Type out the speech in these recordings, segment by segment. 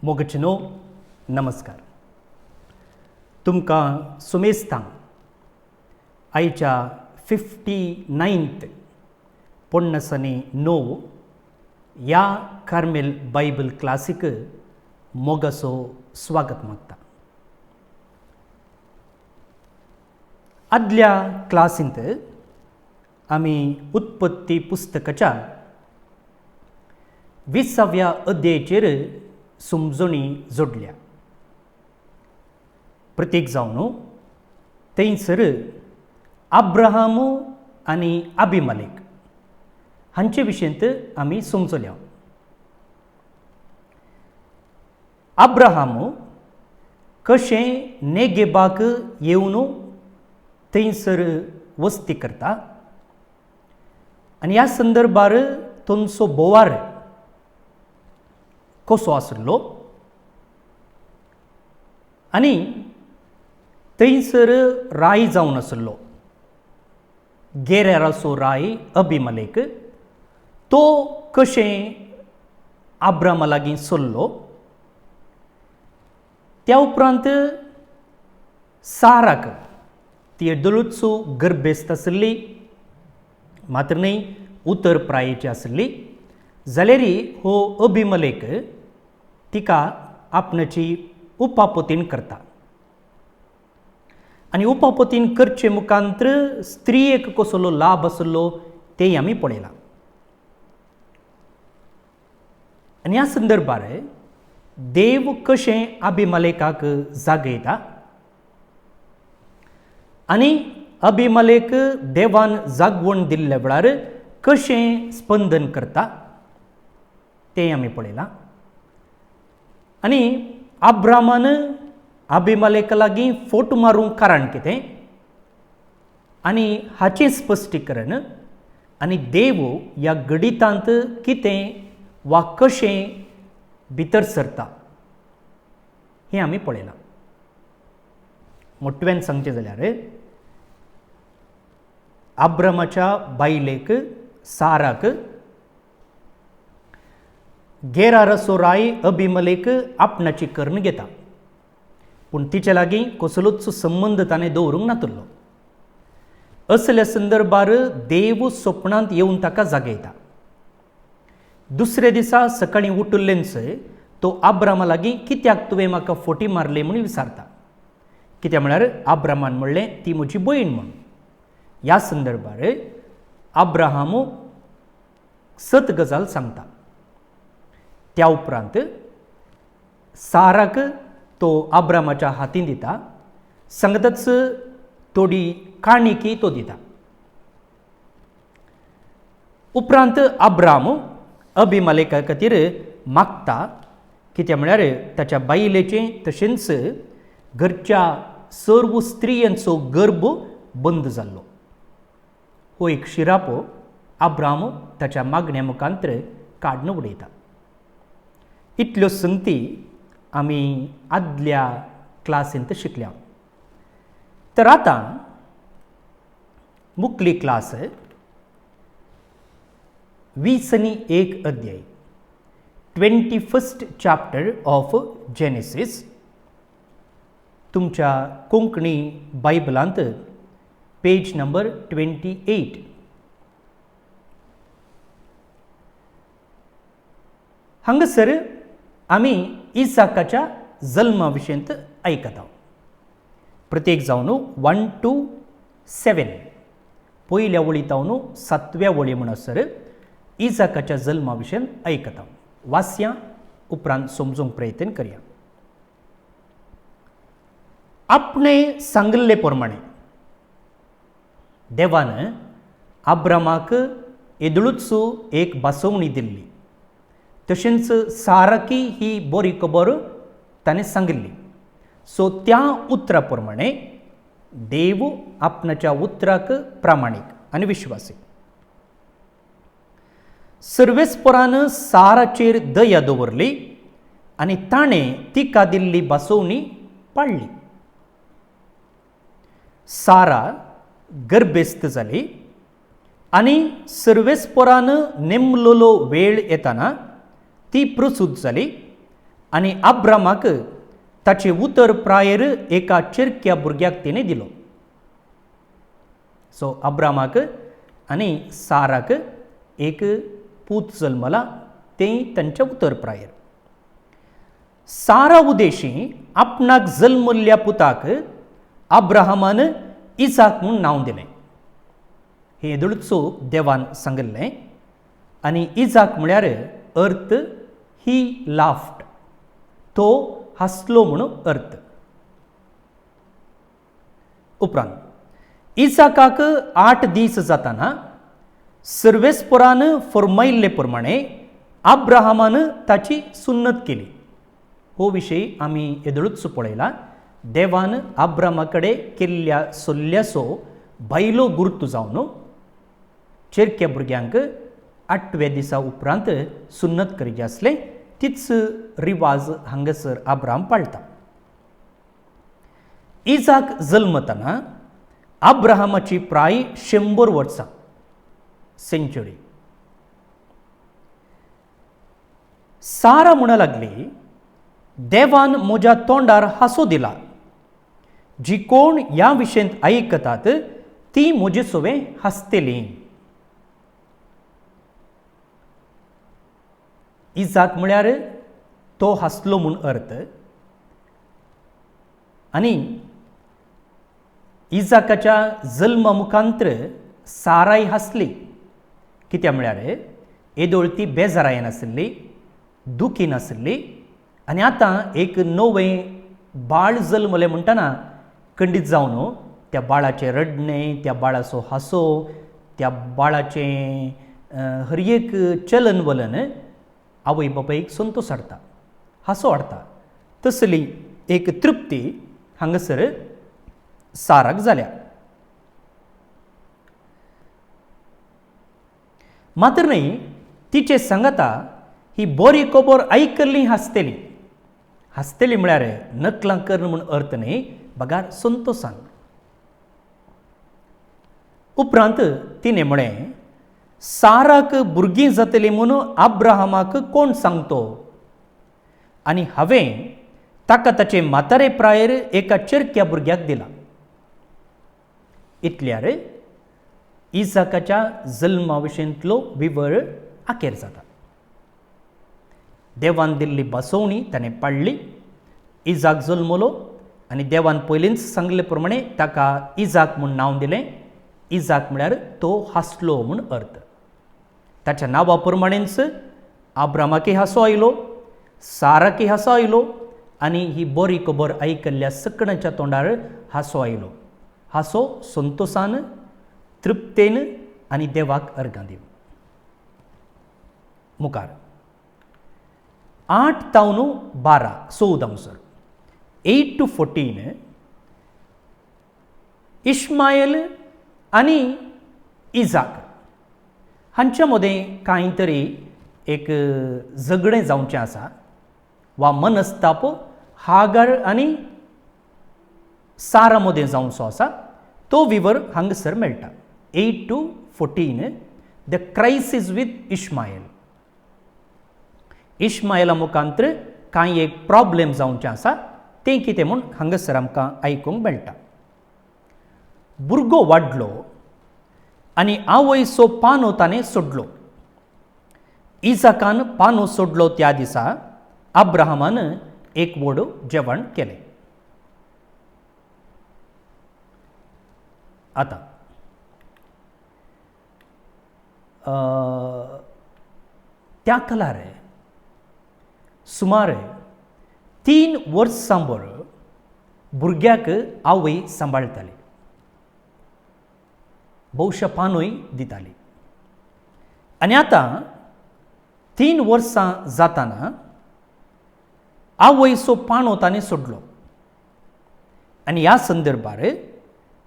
मोगचनो नमस्कार. तुमकां सुमेस्तां आयच्या 59th पोन्नसनी 9 ह्या कार्मेल बायबल क्लासीक मोगाचो स्वागत मागता. आदल्या क्लासींत आमी उत्पत्ती पुस्तकाच्या 20व्या अध्यायाचेर समजणी जोडल्या. प्रत्येक जावन थंयसर अब्राहम आनी अबिमेलेक हांचे विशयंत आमी समजल्या. अब्राहम कशें नेगेबाक येवन थंयसर वस्ती करता आनी ह्या संदर्भार तांचो बोवार कसो आसलो आनी थंयसर राय जावन आसलो गेराराचो राय अबिमेलेक तो कशें अब्राहमा लागीं सरलो. त्या उपरांत साराक ती येदोळूच गर्भेस्त आसली, मात्र न्हय उतर प्रायेची आसली. जाल्यार हो अबिमेलेक तिका आपणाची उपापोतीन करता आनी उपापोतीन करचे मुखांतर स्त्रियेक कसलो लाभ आसलो तें आमी पळयलां. आनी ह्या संदर्भार देव कशें अबिमेलेकाक जागयता आनी अबिमेलेक देवान जागवण दिल्ल्या वेळार कशें स्पंदन करता तें आमी पळयलां. आनी अब्राहमान अबिमेलेका लागीं फोट मारूंक कारण कितें आनी हाचें स्पश्टीकरण आनी देव ह्या गणितांत कितें वा कशें भितर सरता हें आमी पळयलां. मोठ्यान सांगचें जाल्यार अब्रामाच्या बायलेक साराक गेराराचो राय अबिमेलेक आपणाची कर्ण घेता, पूण तिचे लागीं कसलोच संबंद ताणें दवरूंक नातलो. असल्या संदर्भार देव स्वप्नांत येवन ताका जागयता. दुसऱ्या दिसा सकाळीं उठिल्लेंच तो अब्रामा लागीं कित्याक तुवें म्हाका फोटी मारले म्हूण विचारता. कित्याक म्हळ्यार अब्रामान म्हणलें ती म्हजी भयण म्हूण. ह्या संदर्भार अब्राहम सत गजाल सांगता. त्या उपरांत साराक तो अब्रामाच्या हातीन दिता, सांगताच थोडी काणिकी तो दिता. उपरांत अब्राम अबिमेलेका खातीर मागता, कित्याक म्हळ्यार ताच्या बायलेचें तशेंच घरच्या सर्व स्त्रियांचो गर्भ बंद जाल्लो. हो एक शिरापो अब्राम ताच्या मागण्या मुखांतर काडून उडयता. इतल्यो संगती आमी आदल्या क्लासींत शिकल्या. तर आतां मुखली क्लास 20 अध्याय 21st चॅप्टर ऑफ जेनेसीस तुमच्या कोंकणी बायबलांत पेज नंबर 28. हांगासर आमी इसाकाच्या जल्मा विशयंत आयकता. प्रत्येक जावन 1 to 7 पयल्या वळीतावन 7व्या वळी म्हणसर इसाकाच्या जल्मा विशयंत आयकता. वाचया उपरांत समजूंक प्रयत्न करया. आपणे सांगल्ले प्रमाणे देवान अब्रामाक येदळूच एक बासवणी दिल्ली. तशेंच साराकी ही बरी खबर ताणें सांगिल्ली. सो त्या उतरा प्रमाणे देव आपणाच्या उतराक प्रामाणीक आनी विश्वासी. सर्वेस्परान साराचेर दया दवरली आनी ताणें तिका दिल्ली बासवणी पाळ्ळी. सारा गर्भेस्त जाली आनी सर्वेस्परान नेमलोलो वेळ येताना ती प्रसूत जाली आनी अब्रामाक ताचे उतर प्रायर एका चिरक्या भुरग्याक तिणें दिलो. सो अब्रामाक आनी साराक एक पूत जल्मला, तें तांच्या उतर प्रायर. सारा उदेशी आपणाक जल्मल्ल्या पुताक अब्राहमान इसाक म्हूण नांव दिलें. हें येदोळचो देवान सांगलें. आनी इजाक म्हळ्यार अर्थ ही लाफ्ट, तो हांसलो म्हणून अर्थ. उपरांत इसाकाक 8 दीस जाताना सर्वेस्परान फर्मायिल्ले प्रमाणे अब्राहमान ताची सुन्नत केली. हो विशय आमी येदोळूच पळयला. देवान अब्रामा कडेन केल्ल्या सल्ल्याचो भायलो गुर्त जावन चिरक्या भुरग्यांक 8व्या दिसा उपरांत सुन्नत करचें आसलें. तीच रिवाज हांगासर अब्राम पाळटा. इजाक जल्मतना अब्राहमाची प्राय 100 वर्सां, सेंचुरी. सारा म्हणू लागली, देवान म्हज्या तोंडार हांसो दिला. जी कोण ह्या विशयंत आयकतात ती म्हजे सोबे हांसतलीं. इजाक म्हळ्यार तो हांसलो म्हूण अर्थ. आनी इजाकाच्या जल्मा मुखांतर साराय हांसली. कित्याक म्हळ्यार येदोळ ती बेजाराय नासली, दुखी नासली. आनी आतां एक नवें बाळ जल्मलें म्हणटना खंडीत जावन त्या बाळाचें रडणें, त्या बाळाचो हांसो, त्या बाळाचें हर एक चलन वलन आवय बापायक संतोश हाडटा, हांसो हाडटा. तसली एक तृप्ती हांगासर साराक जाल्या. मात्र न्ही, तिचे सांगाता ही बरी खबर आयकल्ली हांसतली. हांसतली म्हळ्यार नकलां कर्ण म्हूण अर्थ न्ही, बगार संतोशान. उपरांत तिणें म्हळें, साराक भुरगीं जातलीं म्हणून अब्राहमाक कोण सांगतो? आनी हांवें ताका ताचे म्हातारे प्रायर एका चिरक्या भुरग्याक दिला. इतल्यार इजाकाच्या जल्मा विशयंतलो विवर आखेर जाता. देवान दिल्ली बसवणी ताणें पाळ्ळी. इजाक जल्मलो आनी देवान पयलींच सांगले प्रमाणे ताका इजाक म्हूण नांव दिलें. इजाक म्हळ्यार तो हांसलो म्हूण अर्थ. ताच्या नांवा प्रमाणेच अब्रामाकय हांसो आयलो, साराकय हांसो आयलो आनी ही बरी खबर आयकल्ल्या सगळ्यांच्या तोंडार हांसो आयलो. हांसो संतोशान, तृप्तेन आनी देवाक अर्गां दिवन. मुखार 8 तावन 12, 14 8 to 14 इश्मायल आनी इजाक हांच्या मदें कांय तरी एक झगडें जावचें आसा, वा मनस्ताप हागार आनी सारा मदें जावचो आसा. तो विवर हांगासर मेळटा. 8 to 14 द क्रायसीस विथ इश्मायल. इश्मायला मुखांतर कांय एक प्रॉब्लेम जावचें आसा, तें कितें म्हूण हांगासर आमकां आयकूंक मेळटा. भुरगो वाडलो आनी आवयचो पानो ताणें सोडलो. इजाकान पानो सोडलो त्या दिसा अब्राहमान एक व्हड जेवण केलें. आतां त्या काळार सुमार 3 वर्सांभर भुरग्याक आवय सांबाळटाली, भौशा पानूय दिताली. आनी आतां 3 वर्सां जाताना आवयचो पानो ताणें सोडलो. आनी ह्या संदर्भार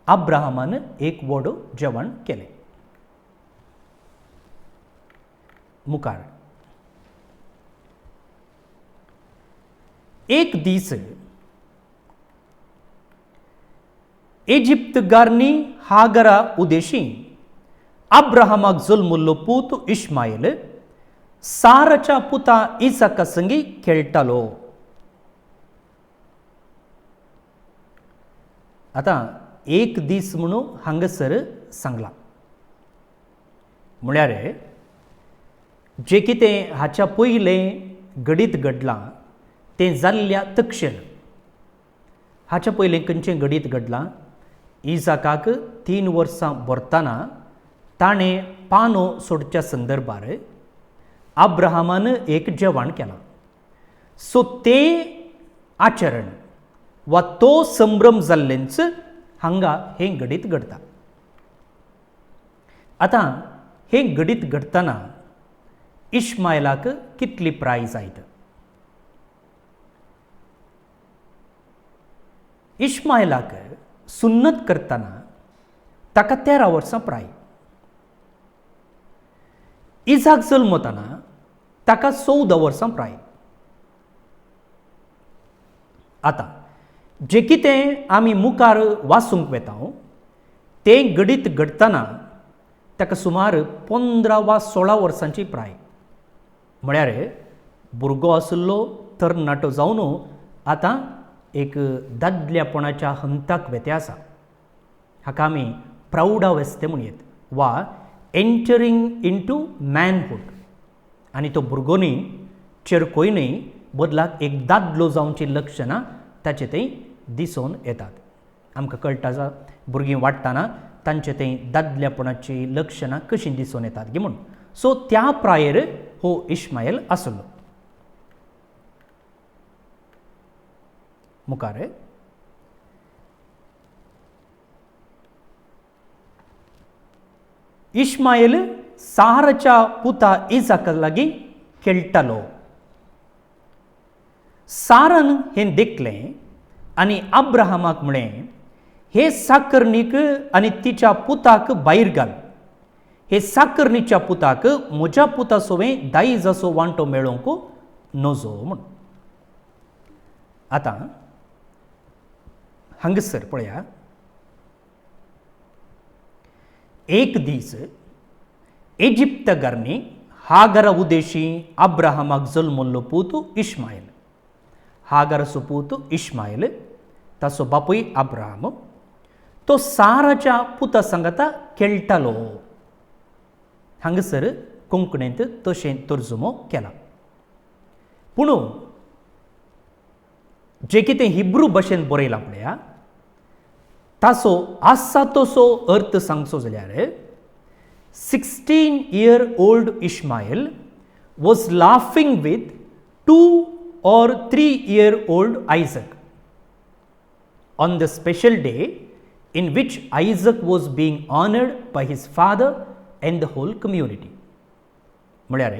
अब्राहमान एक व्हड जेवण केलें. मुखार एक दीस इजिप्तगारनी हागरा उदेशी अब्राहमाक जल्मल्लो पूत इश्मायल साराच्या पुता इसाका संगी खेळटालो. आतां एक दीस म्हणून हांगासर सांगलां म्हळ्यार जें कितें हाच्या पयलें घडीत घडलां तें जाल्ल्या तक्षण हाच्या पयलें खंयचें घडीत घडलां इजाकाक 3 वर्सां भरतना ताणें पानो सोडच्या संदर्भार अब्राहमान एक जेवण केलां सो तें आचरण वा तो संभ्रम जाल्लेंच हांगा हें घडीत घडता आतां हें घडीत घडतना इश्मायलाक कितली प्राय जायत इश्मायलाक सुन्नत करतना ताका 13 वर्सां प्राय इजाक जल्मतना ताका 14 वर्सां प्राय आतां जें कितें आमी मुखार वाचूंक वेता तें घडीत घडतना ताका सुमार 15 वा 16 वर्सांची प्राय म्हळ्यार भुरगो आशिल्लो तरणाटो जावन आतां एक दादल्यापणाच्या हंताक वेते आसा हाका आमी प्रौढावस्थे म्हणयत वा एंटरींग इंटू मॅनहूड आनी तो भुरगो न्ही चेरकोय न्ही बदलाक एक दादलो जावची लक्षणां ताचे थंय दिसून येतात आमकां कळटा भुरगीं वाडटना तांचे थंय दादल्यापणाची लक्षणां कशीं दिसून येतात गे म्हूण सो त्या प्रायेर हो इश्मायल आसलो मुखार इश्मायल साराच्या पुता इजाका लागीं खेळटालो सारान हें देखलें आनी अब्राहमाक म्हळें हे साकर्णीक आनी तिच्या पुताक भायर घाल हे साकर्णीच्या पुताक म्हज्या पुता सोवें दायज असो वांटो मेळोवंक नजो म्हूण आतां हांगसर पळया एक दीस इजिप्तगारनी हागरा उदेशी अब्राहमाक जल्मल्लो पूत इश्मायल हागराचो पूत इश्मायल ताचो बापूय अब्राहम तो साराच्या पुता सांगता खेळटालो हांगसर कोंकणींत तशें तर्जुमो केला पूण जें कितें हिब्रू भाशेन बरयलां पळया ताचो आसा तसो अर्थ सांगचो जाल्यार 16-year-old Ishmael was laughing with 2 or 3-year-old Isaac on the special day in which Isaac was being honored by his father and the whole community. म्हळ्यार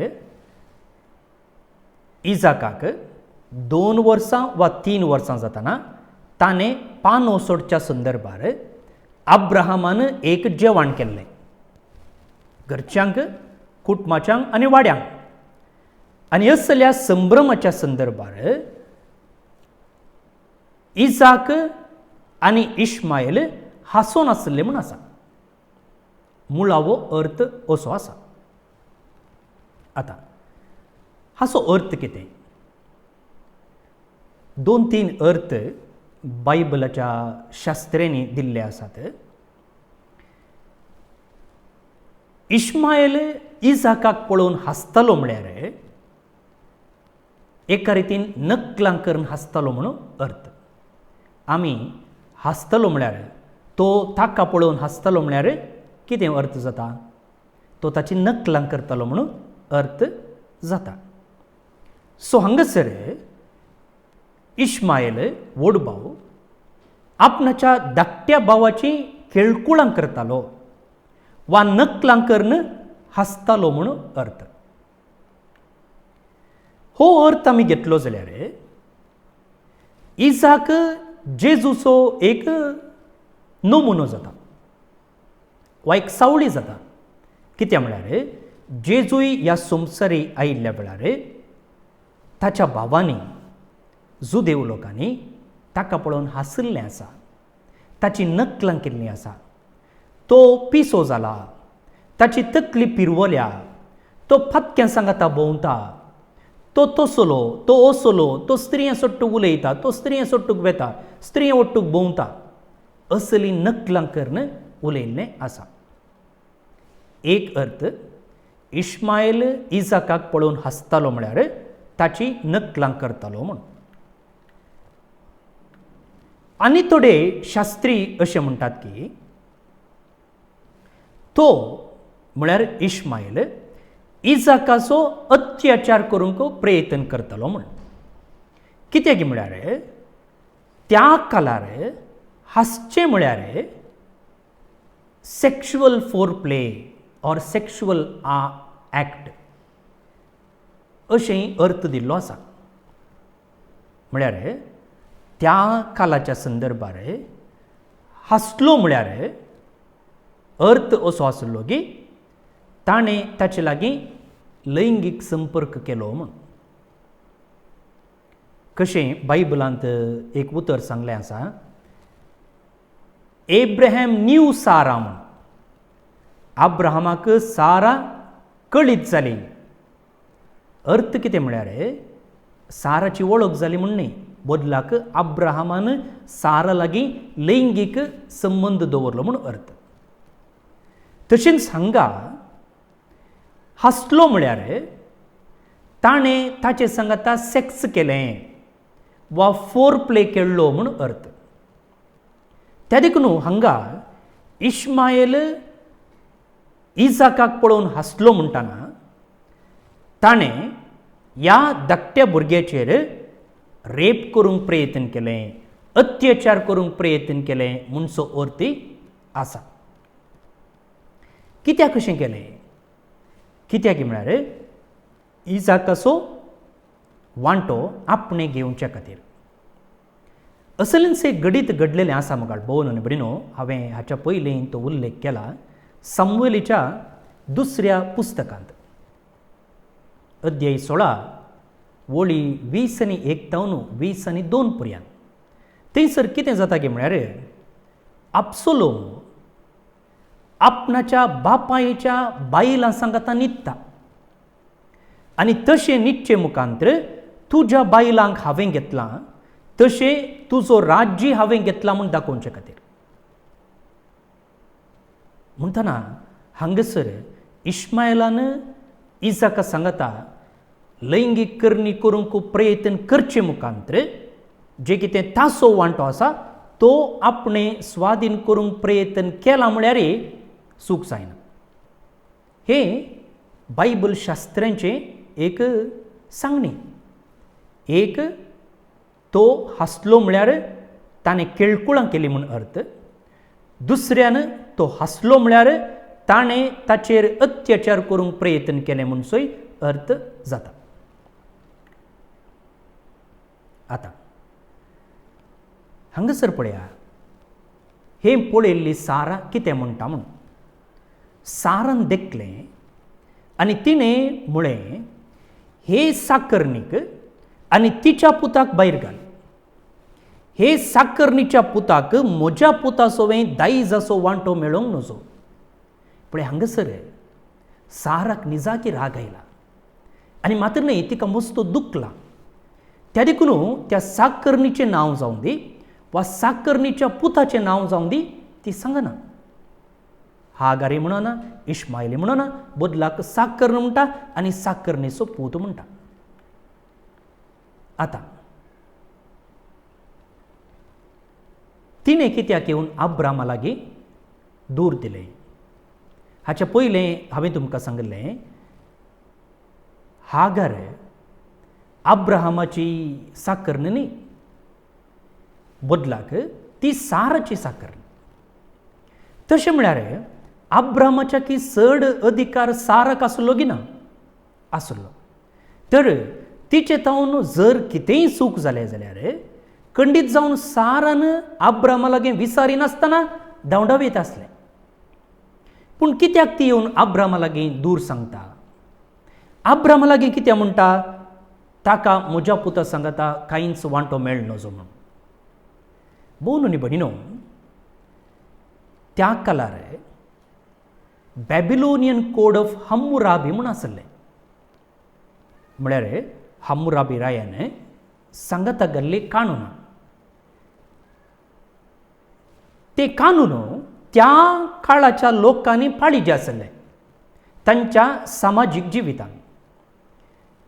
इजाकाक 2 वर्सां वा 3 वर्सां जातना ताणें पानो सोडच्या संदर्भार अब्राहमान एक जेवण केल्लें घरच्यांक कुटुंबाच्यांक आनी वाड्यांक आनी असल्या संभ्रमाच्या संदर्भार इजाक आनी इश्मायल हांसून आसले म्हूण आसा मुळावो अर्थ असो आसा आतां हाचो अर्थ कितें 2-3 अर्थ बायबलाच्या शास्त्रेनी दिल्ले आसात इश्मायल इजाकाक पळोवन हांसतालो म्हळ्यार एका रितीन नकलां करून हांसतालो म्हणून अर्थ आमी हांसतालो म्हळ्यार तो ताका पळोवन हांसतालो म्हळ्यार कितें अर्थ जाता तो ताची नकलां करतालो म्हणून अर्थ जाता सो हांगासर इश्मायल व्हड भाव आपणाच्या धाकट्या भावाची खेळकुळां करतालो वा नकलां करून हांसतालो म्हणून अर्थ हो अर्थ आमी घेतलो जाल्यार इजाक जेजूचो एक नमुनो जाता वा एक सावळी जाता कित्याक म्हळ्यार जेजूय ह्या संवसारी आयिल्ल्या वेळार ताच्या भावांनी जुदेव लोकांनी ताका पळोवन हांसल्लें आसा ताची नकलां केल्लीं आसा तो पिसो जाला ताची तकली पिरवल्या तो फतक्या सांगाता भोंवता तो तसलो तो असलो तो स्त्रियां सोडटूक उलयता तो स्त्रियां सोडटूक वेता स्त्रियां ओडटूक भोंवता असली नकलां करून उलयल्लें आसा. एक अर्थ इश्मायल इजाकाक पळोवन हांसतालो म्हळ्यार ताची नकलां करतालो म्हूण. आनी थोडे शास्त्री अशें म्हणटात की तो म्हळ्यार इश्मायल इजाकाचो अत्याचार करूंक प्रयत्न करतालो म्हूण. कित्याक म्हळ्यार त्या काळार हांसचें म्हळ्यार sexual four play or sexual act अशें अर्थ दिल्लो आसा. म्हळ्यार त्या काळाच्या संदर्भार हांसलो म्हळ्यार अर्थ असो आसलो की ताणें ताचे लागीं लैंगीक संपर्क केलो म्हूण. कशें बायबलांत एक उतर सांगलें आसा, एब्राहम न्यू सारा म्हूण. अब्राहमाक सारा कळीत जाली. अर्थ कितें म्हळ्यार साराची वळख जाली म्हूण न्ही, बदलाक अब्राहमान सारा लागीं लैंगीक संबंद दवरलो म्हूण अर्थ. तशेंच हांगा हांसलो म्हळ्यार ताणें ताचे सांगाता सेक्स केलें वा फोर प्ले केल्लो म्हूण अर्थ. त्या देखून हांगा इश्मायल इजाकाक पळोवन हांसलो म्हणटाना ताणें ह्या धाकट्या भुरग्याचेर रेप करूंक प्रयत्न केलें, अत्याचार करूंक प्रयत्न केलें म्हणचो अर्थ आसा. कित्याक अशें केलें? कित्याक म्हळ्यार इजाकाचो वांटो आपणे घेवच्या खातीर. असलेंच एक घडीत घडलेलें आसा म्हाका भोवन आनी भयणीनो. हांवें हाच्या पयलीं तो उल्लेख केला सामुएलीच्या दुसऱ्या पुस्तकांत अध्याय 16 वळी 20:1 तावन 20:2 पर्यंत. थंयसर कितें जाता की म्हळ्यार अब्सोलोम आपणाच्या बापायच्या बायलां सांगाता न्हिदता आनी तशें न्हिदचे मुखांतर तुज्या बायलांक हांवें घेतलां तशें तुजो राज्य हांवें घेतलां म्हूण दाखोवचे खातीर. म्हणटना हांगासर इश्मायलान इजाका सांगता लैंगीक करणी करूंक प्रयत्न करचे मुखांतर जे कितें तासो वांटो आसा तो आपणें स्वाधीन करूंक प्रयत्न केला म्हळ्यार सूख जायना. हें बायबल शास्त्रांचें एक सांगणी. एक तो हांसलो म्हळ्यार ताणें केळकुळां केली म्हूण अर्थ. दुसऱ्यान तो हांसलो म्हळ्यार ताणें ताचेर अत्याचार करूंक प्रयत्न केले म्हणसोय अर्थ जाता. आतां हांगासर पळया हें पळयल्ली सारा कितें म्हणटा म्हूण. सारान देखलें आनी तिणें म्हळें हे साकर्णीक आनी तिच्या पुताक भायर घाल. हे साकर्णीच्या पुताक म्हज्या पुतासोवें दायजाचो वांटो मेळोंक नजो. पळय हांगासर साराक निजाकी राग आयला आनी मात्र न्ही तिका मस्तो दुखला. त्या देखून त्या साकर्णीचें नांव जावं दी वा साकर्णीच्या पुताचें नांव जावं दी ती सांगना. हागारी म्हणना, इश्मायली म्हणना, बदलाक साकर्ण म्हणटा आनी साकर्णीचो पूत म्हणटा. आतां तिणें कित्याक येवन अब्रामा लागीं दूर दिलें? हाच्या पयलें हांवें तुमकां सांगलें हागार अब्राहमाची साकर्ण न्ही, बदलाक ती साराची साकर्ण. तशें म्हळ्यार अब्राहमाच्या की चड अधिकार साराक आसलो की ना? आसलो. तर तिचे तावन जर कितेंय चूक जालें जाल्यार खंडीत जावन सारान अब्राहमा लागीं विचारिनासतना धांवडाव येता आसलें. पूण कित्याक ती येवन अब्राहमा लागीं दूर सांगता? अब्राहमा लागीं कितें म्हणटा? ताका म्हज्या पुता सांगता कांयच वांटो मेळ नजो म्हूण. भोव न्ही भयणीनो, त्या काळार बॅबिलोनियन कोड ऑफ हम्मुराबी म्हूण आसलें. म्हळ्यार हम्मुराबी रायान सांगता घाल्ली काणूनां. ते कानून त्या काळाच्या लोकांनी पाळिजे आसले तांच्या सामाजीक जिवितान.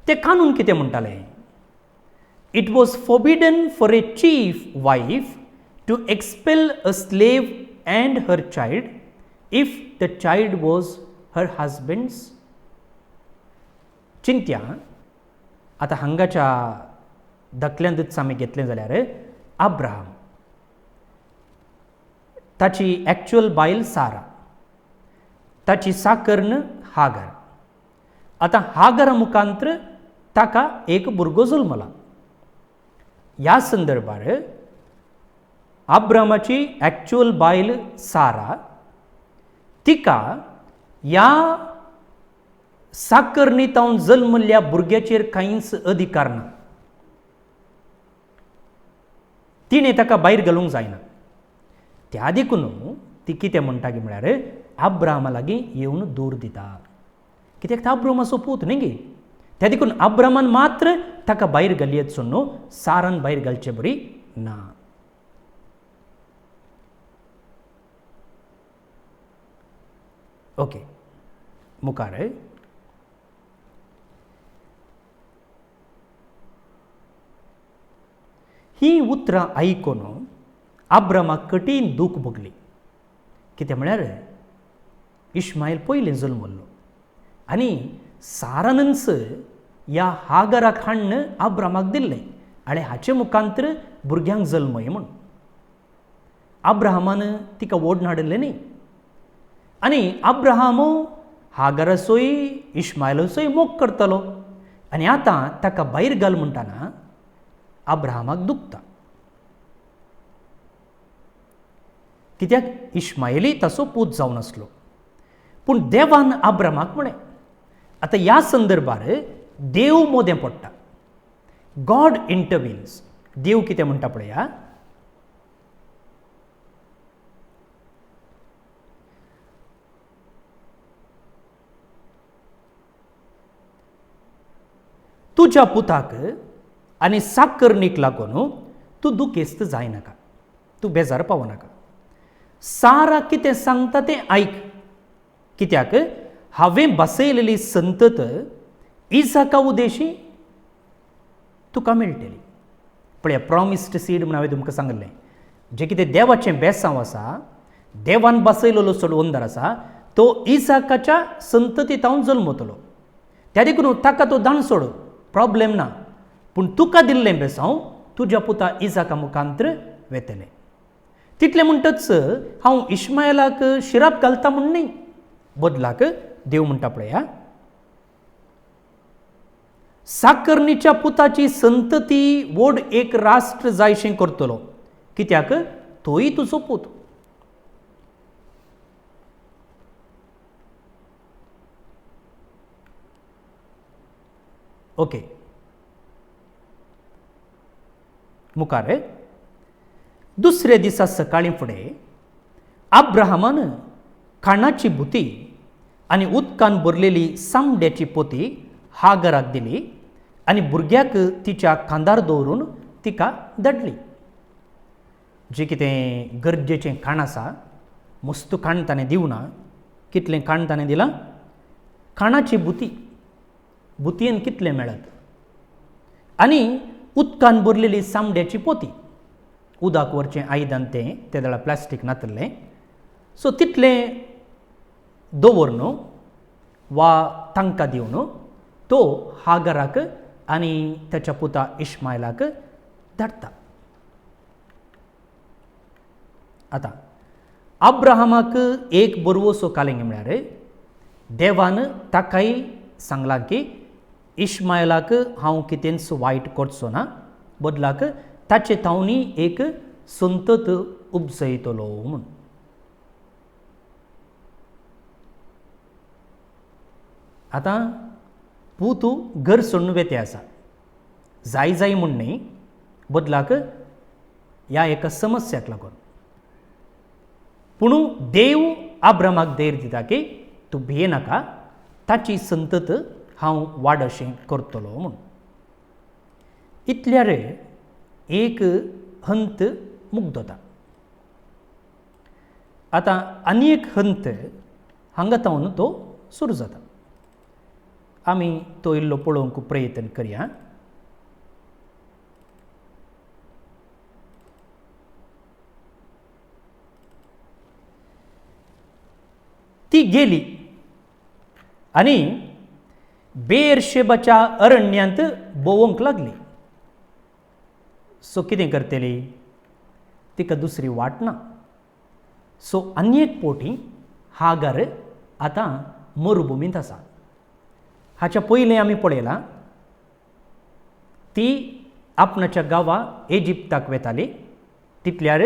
ते कानून कितें म्हणटाले? It was forbidden for a chief wife to expel a slave and her child if the child was her husband's. चिंत्या, आतां हांगाच्या दाखल्यांतच आमी घेतलें जाल्यार अब्राहम, ताची एक्चुअल बायल सारा, ताची साकर्ण हागर. आतां हागरा मुखांतर ताका एक भुरगो जल्मला. ह्या संदर्भार अब्रामाची एक्चुअल बायल सारा, तिका ह्या साकर्णीतावन जल्मल्ल्या भुरग्याचेर कांयच अधिकार ना. तिणें ताका भायर घालूंक जायना. त्या देखून ती कितें म्हणटा की म्हळ्यार अब्राहमा लागीं येवन दूर दिता. कित्याक तो अब्रामाचो पूत न्ही गे. त्या देखून अब्रामान मात्र ताका भायर घालयेचो न्हू, सारान भायर घालचें बरी ना. ओके, मुखार ही उतरां आयकून अब्रामाक कठीण दूख भोगली. कितें म्हळ्यार इश्मायल पयलें जल्मल्लो आनी सारानच ह्या हागराक हाडून अब्रामाक दिल्लें आनी हाचे मुखांतर भुरग्यांक जल्मय म्हूण. अब्राहमान तिका ओडून हाडिल्लें न्ही. आनी अब्राहम हागराचोय इश्मायलाचोय मोग करतलो आनी आतां ताका भायर घाल म्हणटाना अब्राहमाक दुखता. कित्याक इश्मायली ताचो पूत जावन आसलो. पूण देवान अब्रामाक म्हळें. आतां ह्या संदर्भार देव मोदें पडटा. गॉड इंटरविन्स. देव कितें म्हणटा पळया, तुज्या पुताक आनी साकर्णीक लागून तूं दुखेस्त जायनाका, तूं बेजार पावनाका. सारा कितें सांगता तें आयक. कित्याक हांवें बसयलेली संतत इसाका उदेशी तुका मेळटली. पळया, प्रॉमिस्ड सीड म्हूण हांवें तुमकां सांगलें. जें कितें देवाचें बेसांव आसा, देवान बसयलेलो सोडवंदार आसा, तो इसाकाच्या संततींत जल्मतलो. त्या देखून ताका तो दान सोड, प्रॉब्लेम ना. पूण तुका दिल्लें बेसांव तुज्या पुता इसाका मुखांतर वेतलें. तितलें म्हणटच हांव इश्मायलाक शिराप घालता म्हूण न्ही. बदलाक देव म्हणटा पळया, साकर्णीच्या पुताची संतती व्हड एक राष्ट्र जायशें करतलो. कित्याक तोय तुजो पूत. ओके, मुखार दुसऱ्या दिसा सकाळीं फुडें अब्राहमान खाणाची बुती आनी उदकान भरलेली सामड्याची पोती हागराक दिली आनी भुरग्याक तिच्या खांदार दवरून तिका धाडली. जें कितें गरजेचें खाण आसा, मस्त खाण ताणें दिवना. कितलें खाण ताणें दिलां? खाणाची बुती. बुतयेन कितलें मेळत? आनी उदकान भरलेली सामड्याची पोती. उदक व्हरचें आयदन तें त्या वेळार प्लास्टीक नातलें. सो तितलें दवरून वा तांकां दिवन तो हागराक आनी ताच्या पुता इश्मायलाक धाडटा. आतां अब्राहमाक एक बरवोसो कालेंगे म्हळ्यार देवान ताकाय सांगलां की इश्मायलाक हांव कितेंच वायट करचो ना, बदलाक ताचे तावनी एक संतत उपजयतलो म्हूण. आतां पूत घर सोडून वेते आसा. जाय जाय म्हूण न्ही, बदलाक ह्या एका समस्याक लागून. पूण देव अब्रामाक धैर्य दिता की तूं भियेनाका, ताची संतत हांव वाड अशें करतलो म्हूण. इतल्यार एक हंत मुग्ध जाता. आता आनी एक हंत हांगा तावन तो सुरू जाता. आमी तो इल्लो पळोवंक प्रयत्न करया. ती गेली आनी बेरशेबाच्या अरण्यांत भोंवंक लागली. सो कितें करतली? तिका दुसरी वाट ना. सो आनी एक पोटी हागार आतां मरुभुमींत आसा. हाच्या पयलीं आमी पळयलां ती आपणाच्या गांवा इजिप्ताक वेताली. तितल्यार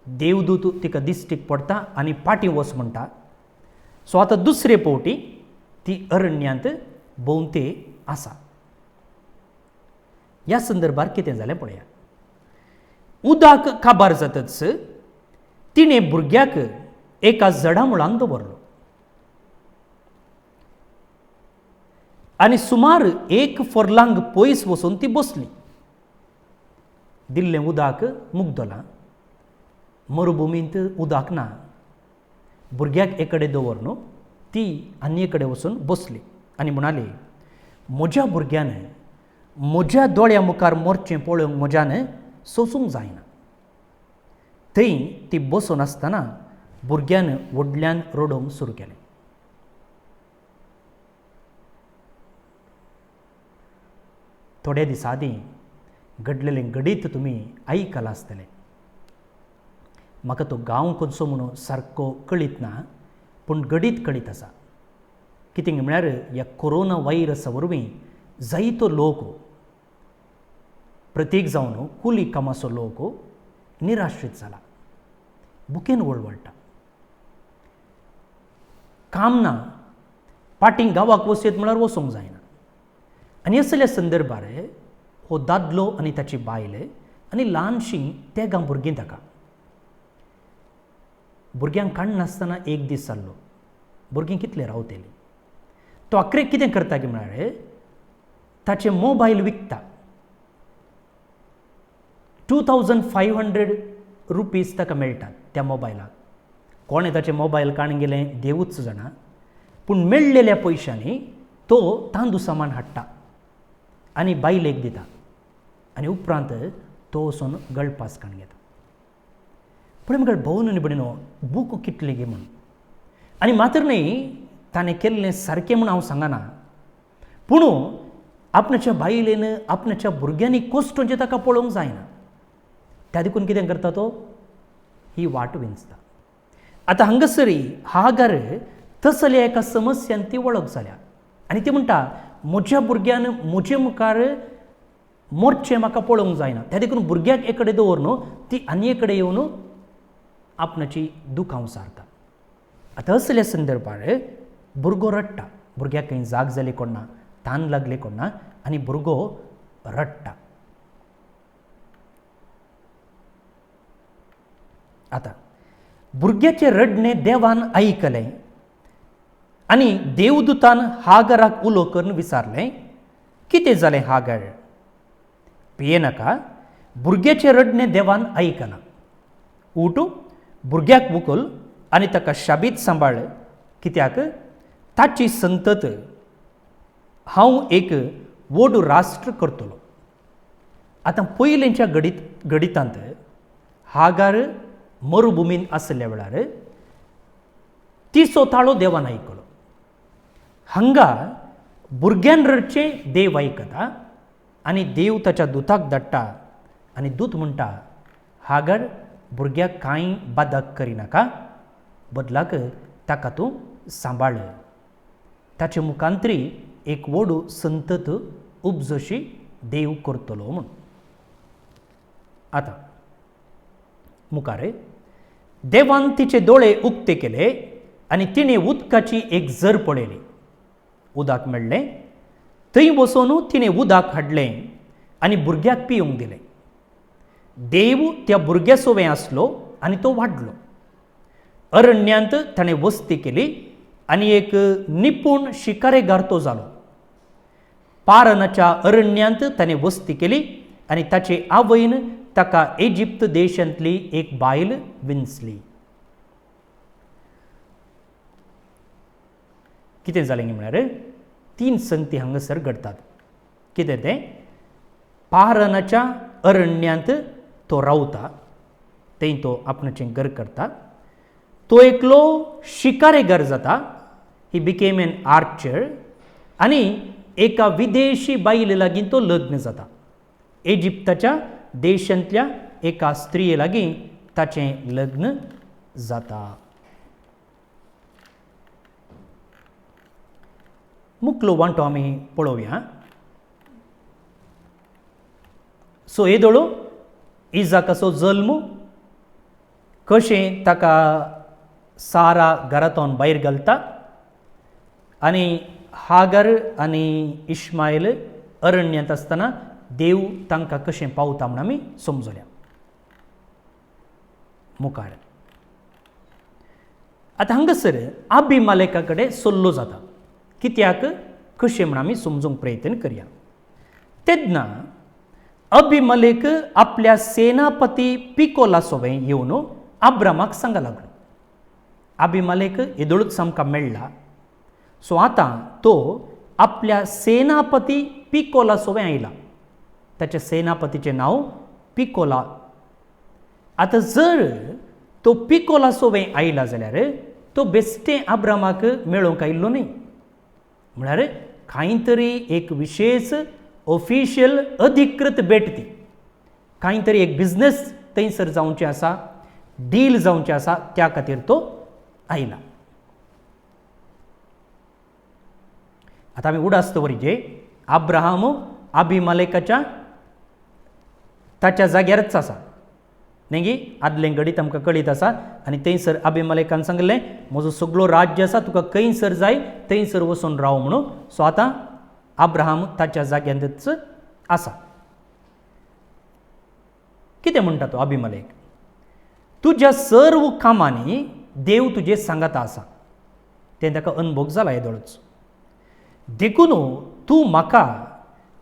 देवदूत तिका दिश्टीक पडटा आनी पाटी वच म्हणटा. सो आतां दुसरे फावटी ती अरण्यांत भोंवते आसा. ह्या संदर्भार कितें जालें पळया. उदक काबार जातच तिणें भुरग्याक एका जडा मुळांत दवरलो आनी सुमार 1 फर्लांग पयस वचून ती बसली. दिल्लें उदक मुग्दलां. मरुभुमींत उदक ना. भुरग्याक एकडे दवरून ती आनी एकडे वचून बसली आनी म्हणाली, म्हज्या भुरग्यान म्हज्या दोळ्या मुखार मरचें पळोवंक म्हज्यान सोंसूंक जायना. थंय ती बसून आसतना भुरग्यान व्हडल्यान रडोवंक सुरू केलें. थोडे दिसा आदीं घडलेलें घडीत तुमी आयकलां आसतलें. म्हाका तो गांव खंयचो म्हणून सारको कळीत ना, पूण घडीत कळीत आसा. कितें म्हळ्यार ह्या कोरोना व्हायरसा वरवीं जायतो लोक, प्रत्येक जावन कुली कामाचो लोक निराश्रीत जाला. बुकेन वळवळटा. काम ना. पाटींग गांवाक वचयत म्हळ्यार वचोंक जायना. आनी असल्या संदर्भार हो दादलो आनी ताची बायल आनी ल्हानशीं तेगां भुरगीं ताका. भुरग्यांक काण नासतना एक दीस जाल्लो. भुरगीं कितले रावतलीं. तो आखरेक कितें करता की म्हळ्यार ताचे मोबायल विकता. 2500 रुपीज ताका मेळटात त्या मोबायलाक. कोणें ताचें मोबायल काण गेलें देवूच जाणा. पूण मेळ्ळेल्या पयशांनी तो तांदूळ सामान हाडटा आनी बायलेक दिता आनी उपरांत तो वचून गळपास काण घेता. पण म्हाका भोवून न्ही बडिनो बूक कितले गे म्हूण. आनी मात्र न्ही ताणें केल्लें सारकें म्हूण हांव सांगना, पूण आपणाच्या बायलेन आपणाच्या भुरग्यांनी कश्ट जे ताका पळोवंक जायना. त्या देखून कितें करता तो? ही वाट विंचता. आतां हांगासरी हागार तसल्या एका समस्यान ती वळख जाल्या आनी ती म्हणटा, म्हज्या भुरग्यान म्हजे मुखार मरचें म्हाका पळोवंक जायना. त्या देखून भुरग्याक एकडे दवरून ती आनी एकडे येवन आपणाची दुखांव सारता. आतां असल्या संदर्भार भुरगो रडटा. भुरग्याक खंय जाग जाली कोण ना, तान लागले कोण ना आनी भुरगो रडटा. आतां भुरग्याचें रडणें देवान आयकलें आनी देवदूतान हागाराक उलो करून विचारलें, कितें जालें हागार? भियेनाका. भुरग्याचें रडणें देवान आयकलां. उठ, भुरग्याक उखल आनी ताका शाबीत सांबाळ. कित्याक ताची संतत हांव एक व्हड राष्ट्र करतलो. आतां पयलींच्या घडितांत हागार मरुभुमींत आसल्या वेळार तिचो ताळो देवान आयकलो. हांगा भुरग्यान रडचें देव आयकता आनी देव ताच्या दुताक धाडटा आनी दूत म्हणटा, हागार भुरग्याक कांय बादक करिनाका, बदलाक ताका तूं सांबाळ. ताचे मुखांतरी एक व्हड संतत उपजशी देव करतलो म्हूण. आतां मुखार देवान तिचे दोळे उक्ते केले आनी तिणें उदकाची एक झर पळयली. उदक मेळ्ळें. थंय बसून तिणें उदक हाडलें आनी भुरग्याक पिवंक दिलें. देव त्या भुरग्या सोबे आसलो आनी तो वाडलो. अरण्यांत ताणें वस्ती केली आनी एक निपूण शिकारेगार तो जालो. पारनाच्या अरण्यांत ताणें वस्ती केली आनी ताचे आवयन ताका इजिप्त देशांतली एक बायल विंचली. कितें जालें म्हळ्यार 3 संगती हांगासर घडटात. कितें तें पारनाच्या अरण्यांत तो रावता, थंय तो आपणाचें घर करता. तो एकलो शिकारेगार जाता. He became an Archer. आनी एका विदेशी बायले लागीं तो लग्न जाता. इजिप्ताच्या देशांतल्या एका स्त्रिये लागीं ताचें लग्न जाता. मुखलो वांटो आमी पळोवया. सो येदोळो इजाकाचो जल्म, कशें ताका सारा घरांतून भायर घालता आनी हागर आनी इश्मायल अरण्यांत आसतना देव तांकां कशें पावता म्हूण आमी समजुया. मुखार आतां हांगासर अभिमालेका कडेन सल्लो जाता. कित्याक कशें म्हूण आमी समजूंक प्रयत्न करया. तेन्ना अभिमलेक आपल्या सेनापती पिकोला सोबें येवन अब्रामाक सांगूंक लागलो. अभिमलेक येदोळूच आमकां मेळ्ळा. सो आतां तो आपल्या सेनापती पिकोला सोबें आयला. ताच्या सेनापतीचें नांव पिकोला. आतां जर तो पिकोला सोबें आयला जाल्यार तो बेश्टें अब्रामाक मेळोवंक आयिल्लो न्ही. म्हळ्यार कांय तरी एक विशेश ऑफिशियल अधिकृत भेट ती. कांय तरी एक बिझनेस थंयसर जावचें आसा, डील जावचें आसा, त्या खातीर तो आयला. आतां आमी उडास दवरचे. अब्राहम अभिमलेकाच्या ताच्या जाग्यारच आसा न्ही गे. आदलें घडीत आमकां कळीत आसा. आनी थंयसर अभिमलेकान सांगलें म्हजो सगळो राज्य आसा, तुका खंयसर जाय थंयसर वचून राव म्हणून. सो आतां अब्राहम ताच्या जाग्यारच आसा. कितें म्हणटा तो अभिमलेक? तुज्या सर्व कामांनी देव तुजे सांगाता आसा. तें ताका अनुभव जाला येदोळूच. देखून तूं म्हाका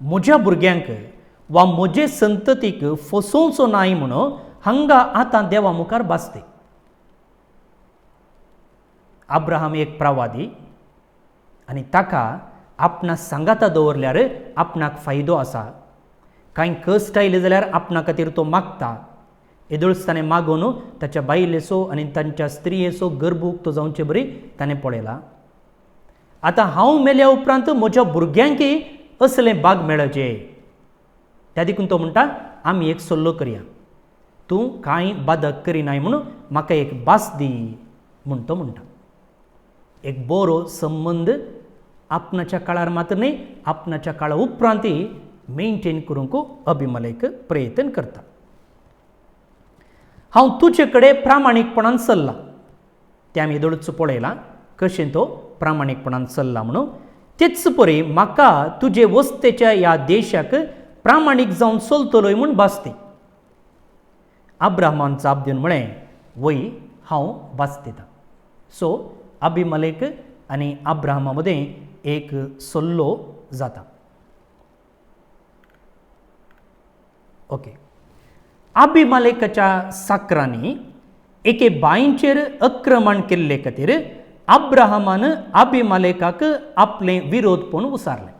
म्हज्या भुरग्यांक वा म्हजे संततीक फसोवचो नाय म्हणून हांगा आतां देवा मुखार बासते. अब्राहम एक प्रवादी आनी ताका आपणा सांगाता दवरल्यार आपणाक फायदो आसा. कांय कश्ट आयले जाल्यार आपणा खातीर तो मागता. येदोळूच ताणें मागून ताच्या बायलेचो आनी तांच्या स्त्रियेचो गर्भूक तो जावचे बरी ताणें पळयला. आतां हांव मेल्या उपरांत म्हज्या भुरग्यांकय असलें भाग मेळचे. त्या देखून तो म्हणटा आमी एक सल्लो करया. तूं कांय बाधक करिनाय म्हणून म्हाका एक भास दी म्हूण तो म्हणटा. एक बरो संबंद आपणाच्या काळार मात्र न्ही, आपणाच्या काळा उपरांतय मेंटेन करूंक अभिमलेक प्रयत्न करता. हांव तुजे कडेन प्रामाणीकपणान चल्ला. तें आमी येदोळूच पळयलां कशें तो प्रामाणीकपणान चल्ला म्हणून. तेच परी म्हाका तुजे वस्तेच्या ह्या देशाक प्रामाणीक जावन चलतलोय म्हूण भासते. अब्राहमान जाप दिवन म्हळें वय हांव भास दितां. सो अभिमलेक आनी अब्राहमा मदें एक सल्लो जाता. ओके. अभिमलेकाच्या साकरांनी एके बांयचेर आक्रमण केल्ले खातीर अब्राहमान अभिमलेकाक आपलें विरोधपण उसारलें.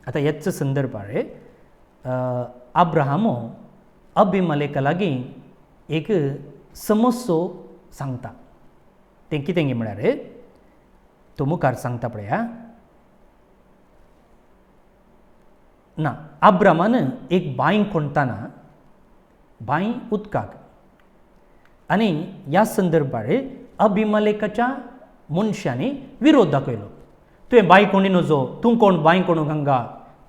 आतां हेच संदर्भार अब्राहम अभिमलेका लागीं एक समस्यो सांगता. तें कितें गे म्हळ्यार तो मुखार सांगता पळया. ना, अब्रामान एक बांय खणटाना बांय उदकाक आनी ह्या संदर्भार अभिमलेकाच्या मनशांनी विरोध दाखयलो. तुवें बांय खणी नजो, तूं कोण बांय खणूंक हांगा,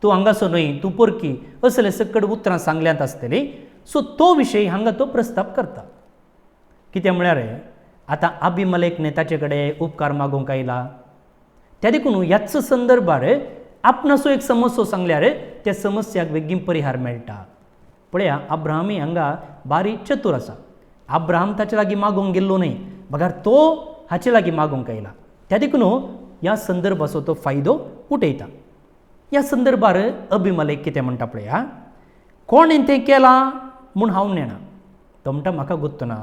तूं हांगासो न्हय, तूं परकी, असले सकट उतरां सांगल्यांत आसतलीं. सो तो विशय हांगा तो प्रस्ताव करता. कितें म्हळ्यार आतां अभिमलेकने ताचे कडेन उपकार मागूंक आयला. त्या देखून ह्याच संदर्भार आपणाचो एक समस्या सांगल्यार त्या समस्याक बेगीन परिहार मेळटा. पळया अब्राहमी हांगा बारी चतूर आसा. अब्राहम ताचे लागीं मागूंक गेल्लो न्हय, बगार तो हाचे लागीं मागूंक आयला. त्या देखून ह्या संदर्भाचो तो फायदो उठयता. ह्या संदर्भार अभिमलेक कितें म्हणटा पळया. कोणें तें केलां म्हूण हांव नेना. तो म्हणटा म्हाका गुत्त ना.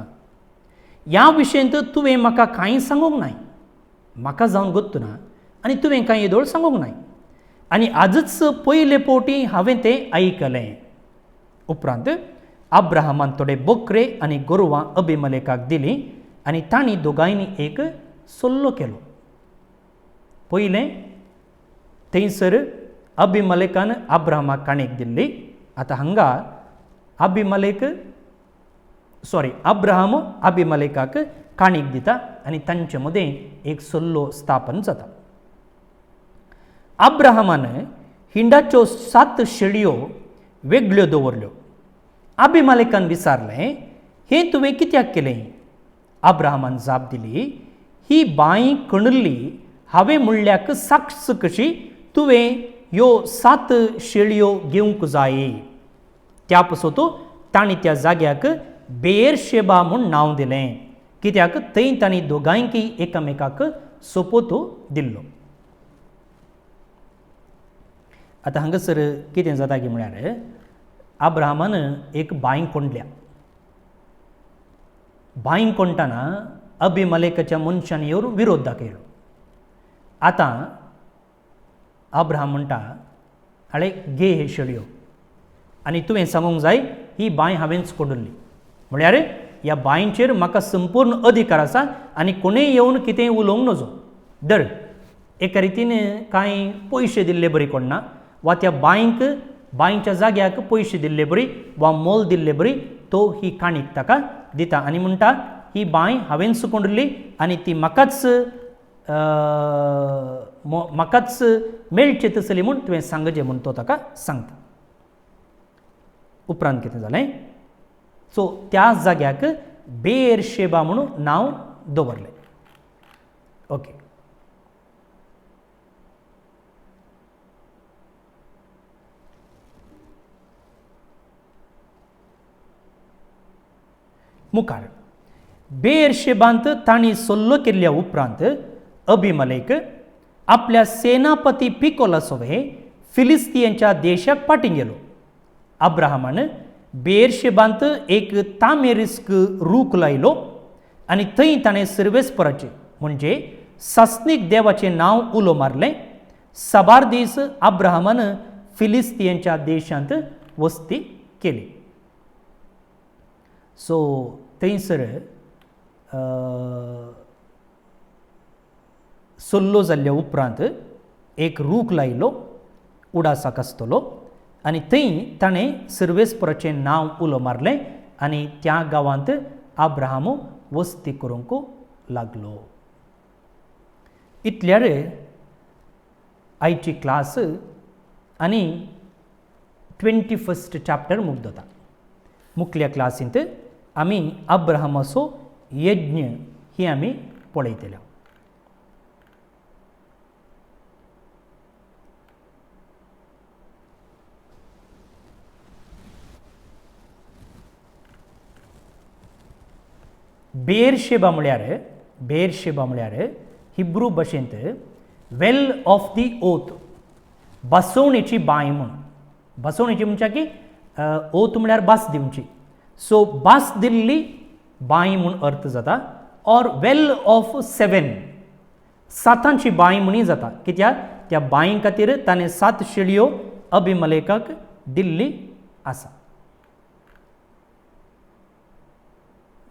ह्या विशयांत तुवें म्हाका कांय सांगूंक नाय. म्हाका जावन गुत्त ना. आनी तुवें कांय येदोळ सांगूंक नाय आनी आजच पयले फावटी हांवें तें आयकलें. उपरांत अब्राहमान थोडे बकरे आनी गोरवां अबिमेलेकाक दिलीं आनी तांणी दोगांयनी एक सल्लो केलो. पयलें थंयसर अबिमेलेकान अब्राहमाक काणयेक दिल्ली. आतां हांगा अब्राहम अबिमेलेकाक काणयेक दिता आनी तांचे मदें एक सल्लो स्थापन जाता. अब्राहमान हिंडाच्यो 7 शेळयो वेगळ्यो दवरल्यो. अबिमेलेकान विचारलें, हें तुवें कित्याक केलें? अब्राहमान जाप दिली, ही बांय खणल्ली हांवें म्हणल्याक साक्ष कशी तुवें ह्यो 7 शेळयो घेवंक जाय. त्या पासत तांणी त्या जाग्याक बेएरशेबा म्हूण नांव दिलें, कित्याक थंय तांणी दोगांयकी एकामेकाक सोपोतो दिल्लो. आतां हांगासर कितें जाता की म्हळ्यार अब्राहमान एक बांय खणल्या. बांय खणटाना अबिमेलेकाच्या मनशांनी येवन विरोध दाखयलो. आतां अब्राहम म्हणटा, हाळे घे हे शेळयो आनी तुवें सांगूंक जाय ही बांय हांवेंच खणल्ली, म्हळ्यार ह्या बांयचेर म्हाका संपूर्ण अधिकार आसा आनी कोणेय येवन कितेंय उलोवंक नजो. धर एका रितीन कांय पयशे दिल्ले बरी कोण ना, वा त्या बांयच्या जाग्याक पयशे दिल्ले बरी वा मोल दिल्ले बरी, तो ही काणीक ताका दिता आनी म्हणटा ही बांय हांवेंच खणल्ली आनी ती म्हाकाच मेळची तसली म्हूण तुवें सांगचें म्हूण तो ताका सांगता. उपरांत कितें जालें, सो त्या जाग्याक बेएरशेबा म्हणून नांव दवरलें. ओके. मुखार बेएरशेबांत तांणी सल्लो केल्ल्या उपरांत अबिमेलेक आपल्या सेनापती पिकोलासोवे फिलिस्तियांच्या देशाक पाटीं गेलो. अब्राहमान बेएरशेबांत एक तामेरिस्क रूख लायलो आनी थंय ताणें सर्वेस्पराचें म्हणजे सासणीक देवाचें नांव उलो मारलें. साबार दीस अब्राहमान फिलिस्तियांच्या देशांत वस्ती केली. सो थंयसर सल्लो जाल्ल्या उपरांत एक रूख लायलो उडासाक आसतलो आनी थंय ताणें सर्वेस्पराचें नांव उलो मारलें आनी त्या गांवांत अब्राहम वस्ती करूंक लागलो. इतल्यार आयची क्लास आनी 21 चॅप्टर मुग्ध जाता. मुखल्या क्लासींत आमी अब्राहमाचो यज्ञ ही आमी पळयतले. बेएरशेबा म्हळ्यार हिब्रू भाशेंत वेल ऑफ दी ओथ, बसवणेची बांय म्हूण. बसवणेची म्हणजे की ओथ म्हळ्यार बास दिवची. सो बास दिल्ली बांय म्हूण अर्थ जाता. ऑर वेल ऑफ 7, 7 बांय म्हणूय जाता, कित्याक त्या बांय खातीर ताणें 7 शेळयो अबिमेलेकाक दिल्ली आसा.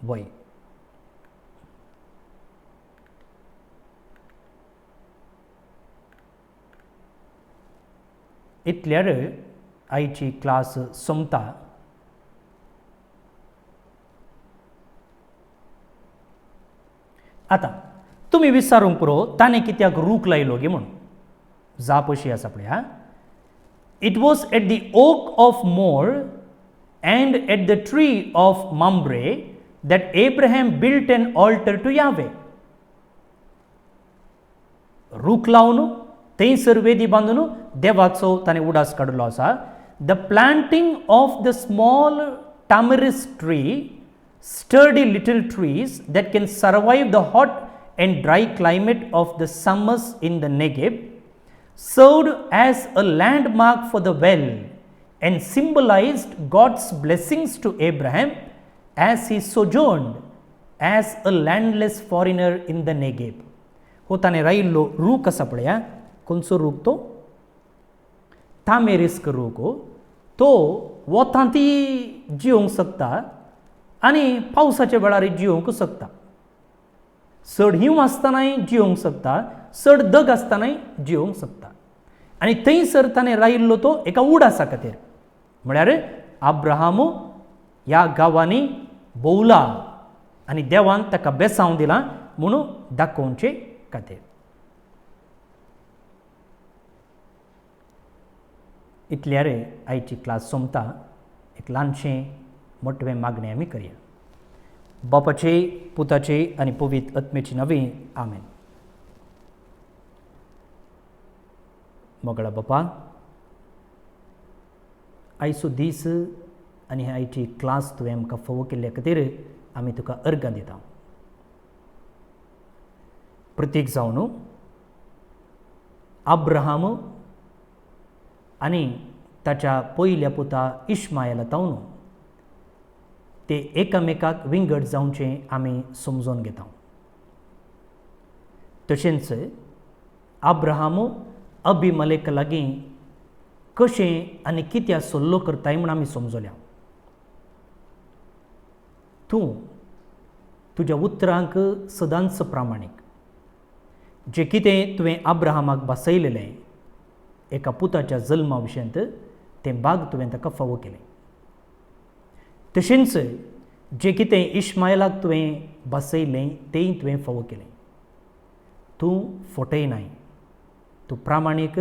वय इतल्यार आयची क्लास सोंपता. आतां तुमी विचारूंक पुरो ताणें कित्याक रूख लायलो गे म्हणून. जाप अशी आसा पळय. It was at the oak of Moreh and at the tree of Mamre that Abraham built an altar to Yahweh. रूख लावन थंयसर वेदी बांदून देवाचो ताणें उडास काडलो आसा. The प्लांटींग of the small tamarisk tree, sturdy little trees that can survive the hot and dry climate of the summers in the Negev, served as a landmark for the well and symbolized God's blessings to Abraham as he sojourned as a landless foreigner in the Negev, हो ताणें रायिल्लो रूख आसा पळया, खंयचो रूख तो तामेरिस्क रूख हो, तो वतांती जिवंक शकता आनी पावसाच्या वेळार जिवंक शकता. चड हिंव आसतनाय जिवंक शकता, चड दग आसतनाय जिवंक शकता. आनी थंयसर ताणें रायिल्लो तो एका उडासा खातीर, म्हळ्यार अब्राहाम ह्या गांवांनी भोंवला आनी देवान ताका बेसांव दिलां म्हणून दाखोवचे खातीर. इतल्यार आयची क्लास सोंपता. एक ल्हानशें मोठवें मागणें आमी करया. बापाचे, पुताचे आनी पवित्र आत्मेची नवी आमेन. मोगळा बापा, आयचो दीस आनी आयची क्लास तुवें आमकां फोव केल्ल्या खातीर आमी तुका अर्गां दिता. प्रत्येक जावन अब्राहाम आनी ताच्या पयल्या पुता इश्मायला तावन ते एकामेकाक विंगड जावचें आमी समजून घेता. तशेंच अब्राहाम अबिमलेक लागीं कशें आनी कित्याक सल्लो करताय म्हूण आमी समजल्या. तूं तुज्या उतरांक सदांच प्रामाणीक. जें कितें तुवें अब्राहामाक बसयलेलें एका पुताच्या जल्मा विशयंत, तें भाग तुवें ताका फावो केलें. तशेंच जें कितें इश्मायलाक तुवें बसयलें तेंय तुवें फावो केलें. तूं फटयनाय, तूं प्रामाणीक,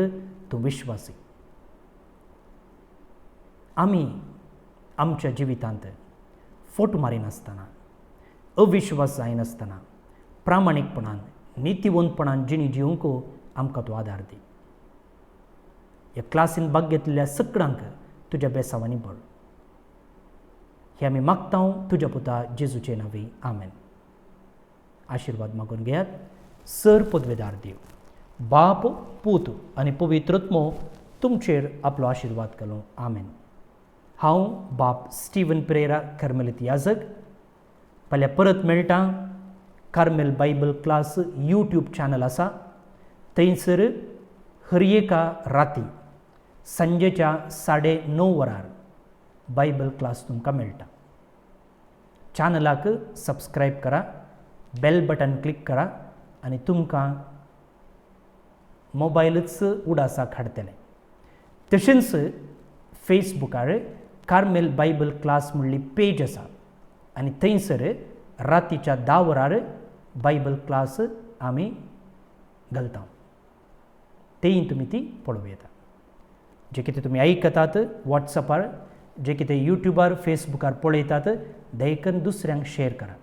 तूं विश्वासी. आमी आमच्या जिवितांत फट मारिनासतना, अविश्वास जायनासतना प्रामाणीकपणान, नितीवंतपणान जिणी जिवंक आमकां तूं आदार दी. ह्या क्लासीन भाग घेतलेल्या सगळ्यांक तुज्या बेसांवांनी भर. हे आमी मागता तुज्या पुता जेजूचे नांवी. आमेन. आशिर्वाद मागून घेयात. सर पदवेदार देव, बाप, पूत आनी पवित्र आत्मो तुमचेर आपलो आशिर्वाद घालूं. आमेन. हांव बाप स्टीवन पेरेरा, कार्मेलीत याजक. फाल्यां परत मेळटा. Carmel Bible class YouTube channel आसा, थंयसर हर एका राती सांजेच्या 9:30 वरार बायबल क्लास तुमकां मेळटा. चॅनलाक सबस्क्रायब करा, बेल बटन क्लिक करा आनी तुमकां मोबायलच उडासाक हाडटलें. तशेंच फेसबुकार कार्मेल बायबल क्लास म्हणली पेज आसा आनी थंयसर रातीच्या 10 वरार बायबल क्लास आमी घालता. तेय तुमी ती पळोवं येता. जे कितें तुमी आयकतात वॉट्सॅपार, जे कितें यूट्यूबार, फेसबुकार पळयतात, दयेकन दुसऱ्यांक शेअर करा.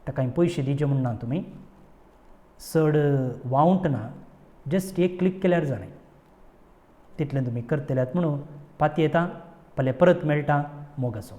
ताका पयशे दिवचे म्हूण ना, तुमी चड वावंट ना, जस्ट एक क्लिक केल्यार जालें. तितलें तुमी करतल्यात म्हणून पातयेता. फाल्यां परत मेळटा. मोग आसूं.